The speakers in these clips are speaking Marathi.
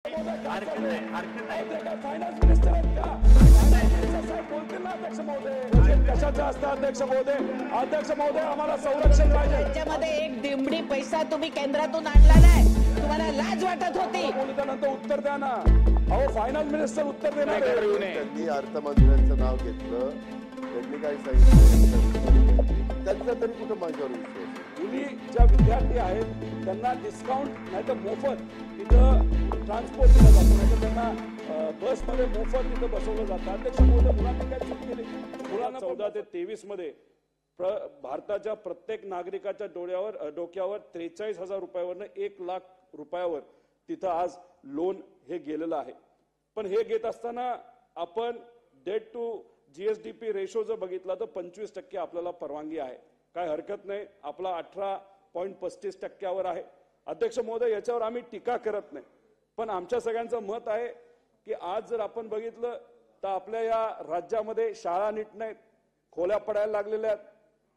फायनान्स मिनिस्टर आहेत का? साहेब बोलतील ना अध्यक्ष महोदय. कशाचं असतं अध्यक्ष महोदय? अध्यक्ष महोदय आम्हाला संरक्षण पाहिजे. त्याच्यामध्ये एक दिमडी पैसा तुम्ही केंद्रातून आणला नाही, तुम्हाला लाज वाटत होती. बोलतानंतर उत्तर द्या ना. अहो फायनान्स मिनिस्टर उत्तर देणार. त्यांनी अर्थमंत्र्यांचं नाव घेतलं, त्यांनी काय सांगितलं त्यांचा तरी कुठं माझ्यावर विश्वास. मुली ज्या विद्यार्थी आहेत त्यांना डिस्काउंट नाही तर मोफत तिथं ट्रान्सपोर्ट दिला जातो, नाही तर त्यांना बसमध्ये मोफत तिथं बसवलं जातं. अध्यक्ष महोदय मुलांनी काय चूक केली? मुलांना 14 ते 23 मध्ये भारताच्या प्रत्येक नागरिकाच्या डोक्यावर 43,000 रुपयावरनं 1 लाख रुपयावर तिथं आज लोन हे गेलेलं आहे. पण हे घेत असताना आपण डेट टू जीएसडीपी रेशो जर बघितला तर 25% आपल्याला परवानगी आहे. काय हरकत नाही, आपला 18.35% आहे. अध्यक्ष महोदय याच्यावर आम्ही टीका करत नाही, पण आमच्या सगळ्यांचं मत आहे की आज जर आपण बघितलं तर आपल्या या राज्यामध्ये शाळा नीट नाहीत, खोल्या पडायला लागलेल्या आहेत.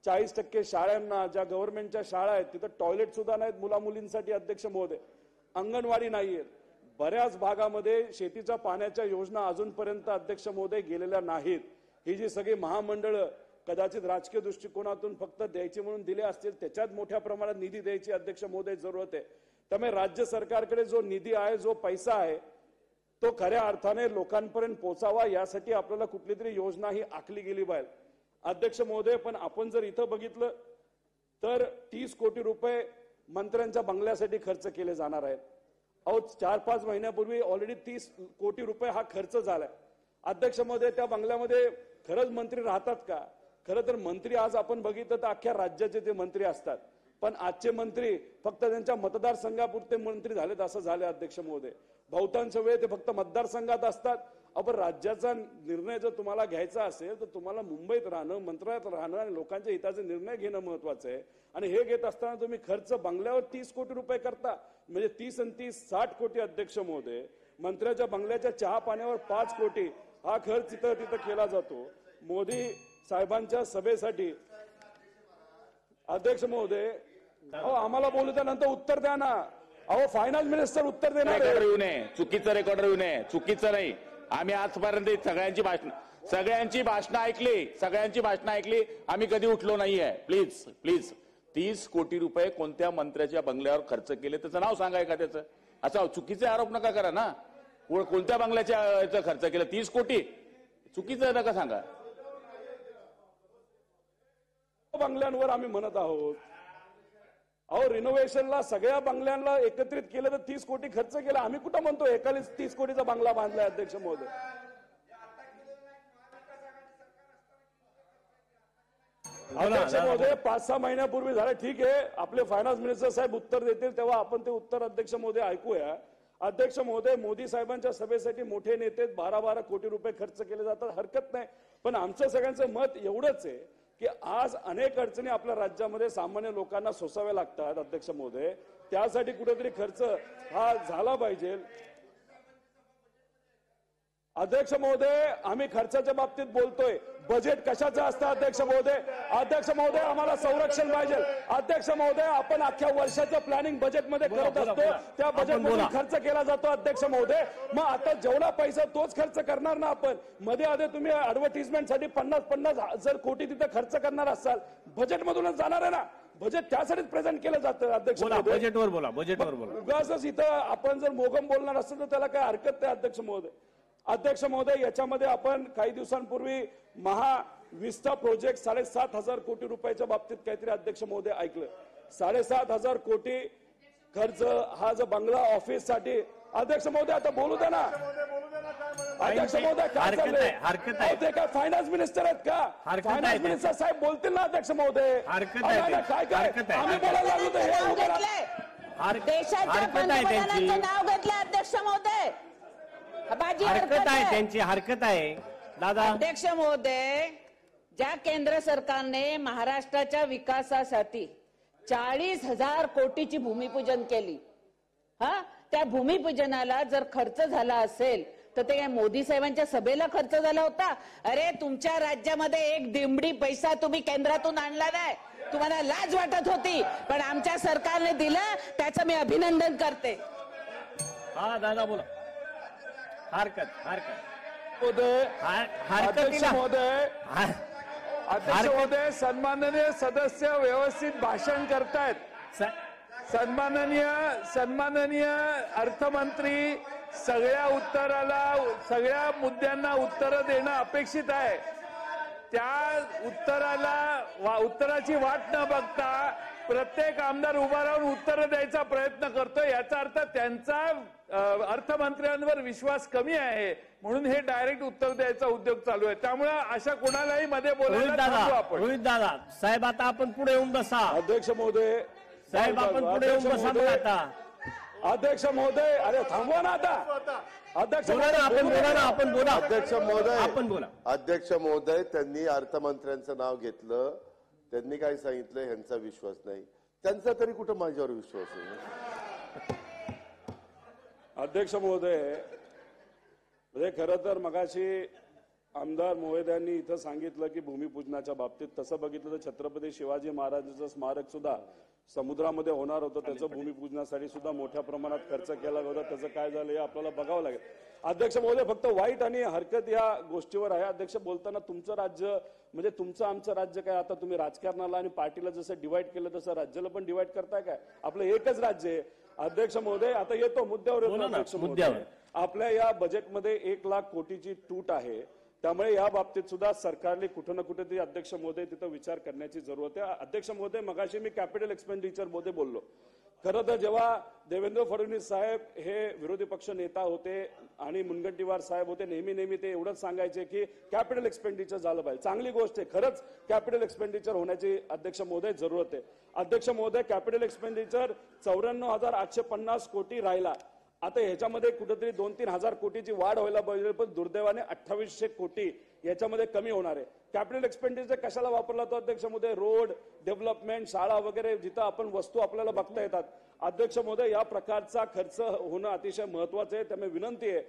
40% शाळांना ज्या गव्हर्नमेंटच्या शाळा आहेत तिथं टॉयलेट सुद्धा नाहीत मुला मुलींसाठी. अध्यक्ष महोदय अंगणवाडी नाहीयेत. बऱ्याच भागामध्ये शेतीच्या पाण्याच्या योजना अजूनपर्यंत अध्यक्ष महोदय गेलेल्या नाहीत. ही जी सगळी महामंडळ कदाचित राजकीय दृष्टिकोनातून फक्त द्यायची म्हणून दिले असतील, त्याच्यात मोठ्या प्रमाणात निधी द्यायची अध्यक्ष महोदय जरूरत आहे. त्यामुळे राज्य सरकारकडे जो निधी आहे, जो पैसा आहे, तो खऱ्या अर्थाने लोकांपर्यंत पोहोचावा यासाठी आपल्याला कुठली तरी योजना ही आखली गेली पाहिजे. अध्यक्ष महोदय पण आपण जर इथं बघितलं तर 30 कोटी रुपये मंत्र्यांच्या बंगल्यासाठी खर्च केले जाणार आहेत. अहो 4-5 महिन्यापूर्वी ऑलरेडी 30 कोटी रुपये हा खर्च झालाय. अध्यक्ष महोदय त्या बंगल्यामध्ये खरंच मंत्री राहतात का? खरं तर मंत्री आज आपण बघितलं तर अख्ख्या राज्याचे ते मंत्री असतात, पण आजचे मंत्री फक्त त्यांच्या मतदारसंघापुरते मंत्री झालेत असं झाले. अध्यक्ष महोदय बहुतांश वेळ ते फक्त मतदारसंघात असतात. आपण राज्याचा निर्णय जर तुम्हाला घ्यायचा असेल तर तुम्हाला मुंबईत राहणं, मंत्रालयात राहणं आणि लोकांच्या हिताचे निर्णय घेणं महत्वाचं आहे. आणि हे घेत असताना तुम्ही खर्च बंगल्यावर 30 कोटी रुपये करता, म्हणजे 30 आणि 30 60 कोटी. अध्यक्ष महोदय मंत्र्याच्या बंगल्याच्या चहा पाण्यावर 5 कोटी हा खर्च तिथं केला जातो मोदी साहेबांच्या सभेसाठी. अध्यक्ष महोदय अहो आम्हाला बोलू त्यानंतर उत्तर द्या ना. अहो फायनान्स मिनिस्टर उत्तर देणार. चुकीचं रेकॉर्डर येऊ नये, चुकीचं नाही. आम्ही आजपर्यंत सगळ्यांची भाषणं ऐकली, आम्ही कधी उठलो नाहीये. प्लीज 30 कोटी रुपये कोणत्या मंत्र्याच्या बंगल्यावर खर्च केले त्याचं नाव सांगाय का? त्याचं असं चुकीचे आरोप नका करा ना. कोणत्या बंगल्याच्या खर्च केलं 30 कोटी? चुकीचं नका सांगा. बंगल्यांवर आम्ही म्हणत आहोत. अहो रिनोव्हेशनला सगळ्या बंगल्यांना एकत्रित केलं तर 30 कोटी खर्च केला. आम्ही कुठं म्हणतो एकाला 30 कोटीचा बंगला बांधलाय. अध्यक्ष महोदय अध्यक्ष महोदय 5-6 महिन्यापूर्वी झालं, ठीक आहे. आपले फायनान्स मिनिस्टर साहेब उत्तर देतील तेव्हा आपण ते उत्तर अध्यक्ष महोदय ऐकूया. अध्यक्ष महोदय मोदी साहेबांच्या सभेसाठी मोठे नेते 12-12 कोटी रुपये खर्च केले जातात, हरकत नाही. पण आमचं सगळ्यांचं मत एवढंच आहे की आज अनेक अडचणी आपल्या राज्यामध्ये सामान्य लोकांना सोसाव्या लागतात. अध्यक्ष महोदय त्यासाठी कुठेतरी खर्च हा झाला पाहिजे. अध्यक्ष महोदय आम्ही खर्चाच्या बाबतीत बोलतोय, बजेट कशाचं असतं? अध्यक्ष महोदय आम्हाला संरक्षण पाहिजे. अध्यक्ष महोदय आपण अख्ख्या वर्षाचं प्लॅनिंग बजेटमध्ये करत असतो, त्या बजेटमध्ये खर्च केला जातो. अध्यक्ष महोदय मग आता जेवढा पैसा तोच खर्च करणार ना आपण. मध्ये आधी तुम्ही ऍडव्हर्टिजमेंटसाठी 50,000 कोटी तिथे खर्च करणार असाल, बजेटमधूनच जाणार आहे ना. बजेट त्यासाठीच प्रेझेंट केलं जातं. अध्यक्ष बजेटवर बोला. उगाच इथं आपण जर मोगम बोलणार असेल तर त्याला काय हरकत नाही. अध्यक्ष महोदय याच्यामध्ये आपण काही दिवसांपूर्वी महाविस्टा प्रोजेक्ट 7,500 कोटी रुपयाच्या बाबतीत काहीतरी अध्यक्ष महोदय ऐकलं. 7,500 कोटी खर्च हा जो बंगला ऑफिस साठी. अध्यक्ष महोदय आता बोलू द्या ना. अध्यक्ष महोदय काय चाललंय? ते काय फायनान्स मिनिस्टर आहेत का? फायनान्स मिनिस्टर साहेब बोलतील ना. अध्यक्ष महोदय काय आम्ही बोलायला लागलो तर हे देशाच्या पंतप्रधानांचं नाव घेतलं. अध्यक्ष महोदय हरकत आहे दादा. अध्यक्ष महोदय ज्या केंद्र सरकारने महाराष्ट्राच्या विकासासाठी 40,000 कोटीची भूमिपूजन केली, त्या भूमिपूजनाला जर खर्च झाला असेल तर ते मोदी साहेबांच्या सभेला खर्च झाला होता? अरे तुमच्या राज्यामध्ये एक दिमडी पैसा तुम्ही केंद्रातून आणला नाही, तुम्हाला लाज वाटत होती, पण आमच्या सरकारने दिलं, त्याचं मी अभिनंदन करते. हा दादा बोला. हरकत महोदय, हरकत अध्यक्ष नाही. महोदय, हा- अध्यक्ष महोदय, सन्माननीय सदस्य व्यवस्थित भाषण करतायत. स- सन्माननीय अर्थमंत्री सगळ्या मुद्द्यांना उत्तर देणं अपेक्षित आहे. त्या उत्तराची वाट न बघता प्रत्येक आमदार उभा राहून उत्तर द्यायचा प्रयत्न करतो. याचा अर्थ त्यांचा अर्थमंत्र्यांवर विश्वास कमी आहे, म्हणून हे डायरेक्ट उत्तर द्यायचा उद्योग चालू आहे. त्यामुळे अशा कोणालाही मध्ये बोलायला थांबू आपण. रोहित दादा साहेब, आता आपण पुढे येऊन बसा. अध्यक्ष महोदय, साहेब आपण पुढे येऊन बसा मग आता. अध्यक्ष महोदय, अरे थांबवा ना आता. अध्यक्ष बोला ना, आपण बोला. अध्यक्ष महोदय, आपण बोला. अध्यक्ष महोदय, त्यांनी अर्थमंत्र्यांचं नाव घेतलं. त्यांनी काय सांगितलं, ह्यांचा विश्वास नाही. त्यांचा तरी कुठं माझ्यावर विश्वास आहे? अध्यक्ष महोदय, म्हणजे खरं तर मगाशी आमदार महोदयांनी इथं सांगितलं की भूमिपूजनाच्या बाबतीत तसं बघितलं तर छत्रपती शिवाजी महाराजांचं स्मारक सुद्धा समुद्रामध्ये होणार होतं. त्याचं भूमिपूजनासाठी सुद्धा मोठ्या प्रमाणात खर्च केला होता. त्याचं काय झालं हे आपल्याला बघावं लागेल. अध्यक्ष महोदय, फक्त वाईट आणि हरकत या गोष्टीवर आहे. अध्यक्ष बोलताना तुमचं राज्य म्हणजे तुमचं आमचं राज्य काय, आता तुम्ही राजकारणाला आणि पार्टीला जसं डिवाइड केलं तसं राज्याला पण डिवाइड करताय काय? आपलं एकच राज्य आहे. अध्यक्ष महोदय, आता येतो मुद्द्यावर येतो. अध्यक्ष महोदय, आपल्या या बजेटमध्ये 1 लाख कोटीची तूट आहे. त्यामुळे या बाबतीत सुद्धा सरकारने कुठं ना कुठेतरी अध्यक्ष महोदय तिथं विचार करण्याची जरूरत आहे. अध्यक्ष महोदय, मगाशी मी कॅपिटल एक्सपेंडिचर मध्ये बोललो. खरं तर जेव्हा देवेंद्र फडणवीस साहेब हे विरोधी पक्ष नेता होते आणि मुनगंटीवार साहेब होते, नेहमी ते एवढंच सांगायचे की कॅपिटल एक्सपेंडिचर झालं पाहिजे. चांगली गोष्ट आहे, खरंच कॅपिटल एक्सपेंडिचर होण्याची अध्यक्ष महोदय जरूरत आहे. अध्यक्ष महोदय, कॅपिटल एक्सपेंडिचर 94,850 कोटी राहिला. आता ह्याच्यामध्ये कुठेतरी 2-3 हजार कोटीची वाढ व्हायला पाहिजे, पण दुर्दैवाने 2800 कोटी याच्यामध्ये कमी होणार आहे. कॅपिटल एक्सपेंडिचर कशाला वापरला तो अध्यक्ष महोदय? रोड डेव्हलपमेंट, शाळा वगैरे जिथं आपण वस्तू आपल्याला बघता येतात. अध्यक्ष महोदय, या प्रकारचा खर्च होणं अतिशय महत्वाचं आहे. त्यामुळे विनंती आहे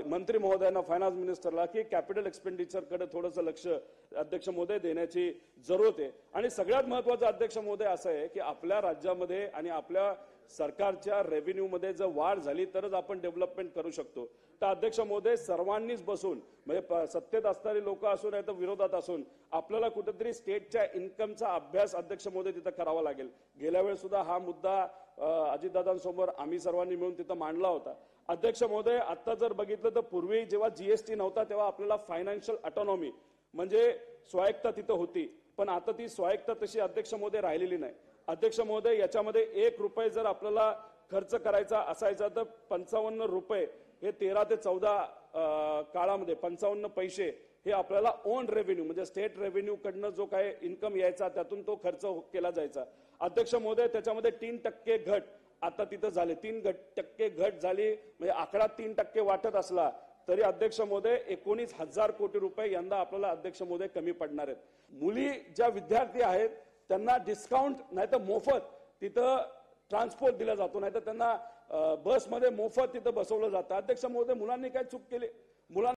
मंत्री महोदयांना, फायनान्स मिनिस्टरला की कॅपिटल एक्सपेंडिचर कडे थोडंसं लक्ष अध्यक्ष महोदय देण्याची जरूरत आहे. आणि सगळ्यात महत्वाचं अध्यक्ष महोदय असं आहे की आपल्या राज्यामध्ये आणि आपल्या सरकारच्या रेव्हेन्यू मध्ये जर वाढ झाली तरच आपण डेव्हलपमेंट करू शकतो. तर अध्यक्ष महोदय, सर्वांनीच बसून म्हणजे सत्तेत असणारी लोक असून नाही तर विरोधात असून आपल्याला कुठेतरी स्टेटच्या इन्कमचा अभ्यास अध्यक्ष महोदय तिथं करावा लागेल. गेल्या वेळेस सुद्धा हा मुद्दा अजितदादांसमोर आम्ही सर्वांनी मिळून तिथं मांडला होता. अध्यक्ष महोदय, आता जर बघितलं तर पूर्वी जेव्हा जीएसटी नव्हता तेव्हा आपल्याला फायनान्शियल ऑटोनॉमी म्हणजे स्वायत्ता तिथं होती, पण आता ती स्वायत्ता तशी अध्यक्ष महोदय राहिलेली नाही. अध्यक्ष महोदय, याच्यामध्ये 1 रुपये जर आपल्याला खर्च करायचा असायचा तर 55 रुपये हे 13 ते 14 काळामध्ये 55 पैसे हे आपल्याला ओन रेव्हेन्यू म्हणजे स्टेट रेव्हेन्यू कडनं जो काय इन्कम यायचा त्यातून तो खर्च केला जायचा. अध्यक्ष महोदय, त्याच्यामध्ये 3% घट आता तिथं झाले. 3% घट झाली म्हणजे आकडा 3% वाटत असला तरी अध्यक्ष महोदय 19,000 कोटी रुपये यंदा आपल्याला अध्यक्ष महोदय कमी पडणार आहेत. मुली ज्या विद्यार्थी आहेत त्यांना डिस्काउंट नाही तर मोफत तिथं ट्रान्सपोर्ट दिला जातो, नाही तर त्यांना बसमध्ये मोफत तिथं बसवलं जातं. अध्यक्ष महोदय, मुलांनी काय चूक केली?